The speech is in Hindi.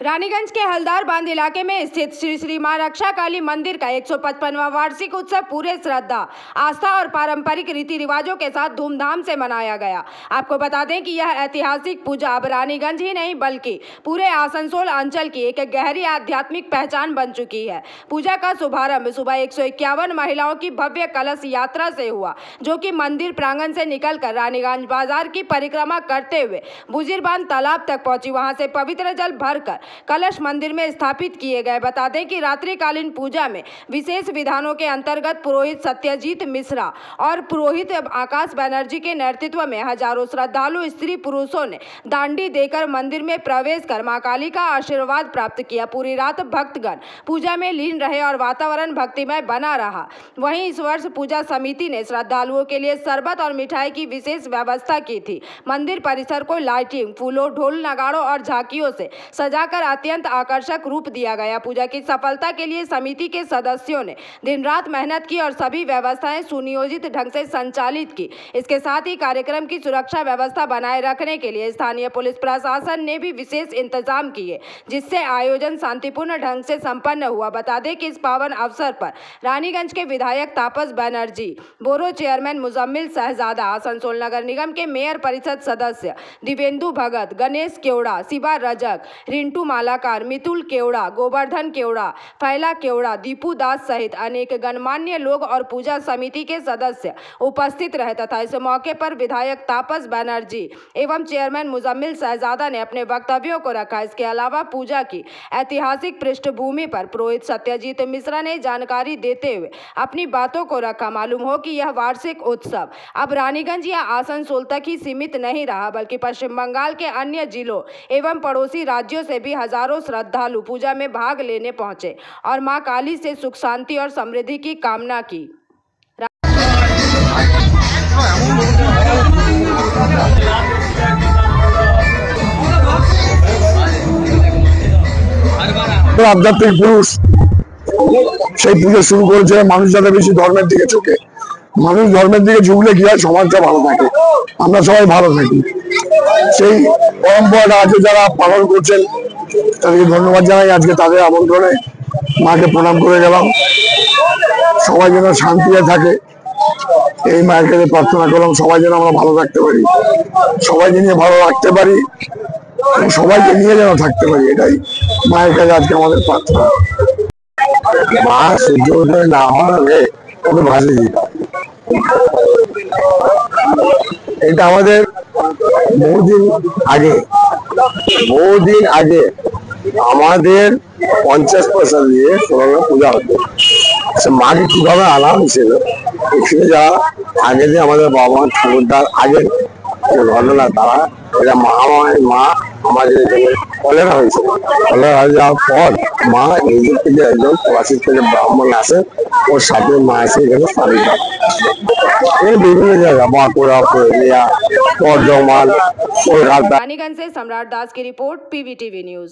रानीगंज के हलदार बांध इलाके में स्थित श्री श्री मां रक्षा काली मंदिर का 155वां वार्षिक उत्सव पूरे श्रद्धा, आस्था और पारंपरिक रीति रिवाजों के साथ धूमधाम से मनाया गया। आपको बता दें कि यह ऐतिहासिक पूजा अब रानीगंज ही नहीं बल्कि पूरे आसनसोल अंचल की एक गहरी आध्यात्मिक पहचान बन चुकी है। पूजा का शुभारंभ सुबह 151 महिलाओं की भव्य कलश यात्रा से हुआ, जो कि मंदिर प्रांगण से निकलकर रानीगंज बाजार की परिक्रमा करते हुए बुजिरबांध तालाब तक पहुंची। वहां से पवित्र जल भरकर कलश मंदिर में स्थापित किए गए। बता दें कि रात्रिकालीन पूजा में विशेष विधानों के अंतर्गत पुरोहित सत्यजीत मिश्रा और पुरोहित आकाश बनर्जी के नेतृत्व में हजारों श्रद्धालु स्त्री पुरुषों ने दांडी देकर मंदिर में प्रवेश कर मां काली का आशीर्वाद प्राप्त किया। पूरी रात भक्तगण पूजा में लीन रहे और वातावरण भक्तिमय बना रहा। वहीं इस वर्ष पूजा समिति ने श्रद्धालुओं के लिए शरबत और मिठाई की विशेष व्यवस्था की थी। मंदिर परिसर को लाइटिंग, फूलों, ढोल नगाड़ों और झांकियों से सजाकर अत्यंत आकर्षक रूप दिया गया। पूजा की सफलता के लिए समिति के सदस्यों ने दिन रात मेहनत की और सभी व्यवस्थाएं सुनियोजित ढंग से संचालित की। इसके साथ ही कार्यक्रम की सुरक्षा व्यवस्था बनाए रखने के लिए स्थानीय पुलिस प्रशासन ने भी विशेष इंतजाम किए, जिससे आयोजन शांतिपूर्ण ढंग से संपन्न हुआ। बता दें कि इस पावन अवसर पर रानीगंज के विधायक तापस बनर्जी, बोरो चेयरमैन मुजम्मिल शहजादा, आसनसोल नगर निगम के मेयर परिषद सदस्य दिवेंदु भगत, गणेश केवड़ा, शिवा रजक, रिंटू मालाकार, मितुल केवड़ा, गोवर्धन केवड़ा, फैला केवड़ा, दीपू दास सहित अनेक गणमान्य लोग और पूजा समिति के सदस्य उपस्थित रहे तथा इस मौके पर विधायक तापस बनर्जी एवं चेयरमैन मुजम्मिल शहजादा ने अपने वक्तव्यों को रखा। इसके अलावा पूजा की ऐतिहासिक पृष्ठभूमि पर पुरोहित सत्यजीत मिश्रा ने जानकारी देते हुए अपनी बातों को रखा। मालूम हो कि यह वार्षिक उत्सव अब रानीगंज या आसनसोल तक ही सीमित नहीं रहा, बल्कि पश्चिम बंगाल के अन्य जिलों एवं पड़ोसी राज्यों से भी हजारों श्रद्धालु पूजा में भाग लेने पहुंचे और मां काली से सुख शांति और समृद्धि की कामना की। আধ্যাত্মিক পুরুষ সেই পুজো শুরু করেছে মানুষ যাতে বেশি ধর্মের দিকে ঝুঁকে। মানুষ ধর্মের দিকে ঝুঁকলে কি হয়, সমাজটা ভালো থাকে, আমরা সবাই ভালো থাকি। সেই পরম্পরাটা আজকে যারা পালন করছেন তাদেরকে ধন্যবাদ জানাই। আজকে তাদের আমন্ত্রণে মাকে প্রণাম করে গেলাম। সবাই যেন শান্তিতে থাকে এই মায়ের কাছে প্রার্থনা করলাম। সবাই যেন আমরা ভালো থাকতে পারি, সবাই যেন ভালো রাখতে পারি, সবাইকে নিয়ে যেন থাকতে পারি, এটাই মায়ের কাছে আজকে আমাদের প্রার্থনা। মা সূর্য উদয় না হওয়ার আগে ওকে ভাসে দিতাম। এটা আমাদের বহুদিন আগে আমাদের 50 পয়সা দিয়ে পুরোনো পূজা হতো। মাকে কিভাবে আনা হয়েছিল এখানে যারা আগে যে আমাদের বাবা ঠাকুরদার আগের যে ঘটনা, তারা এটা মহামারী মা আমাদের এখানে কলেরা হয়েছে। কলেরা হয়ে যাওয়ার পর মা নিজের থেকে একজন প্রবাসীর থেকে ব্রাহ্মণ আসে, ওর সাথে মা এসে এখানে স্থাপিত হয়। বিভিন্ন জায়গা বাঁকুড়া, পুরুলিয়া, বর্ধমান, কলকাতা। रानीगंज से सम्राट दास की रिपोर्ट, पीवीटीवी न्यूज।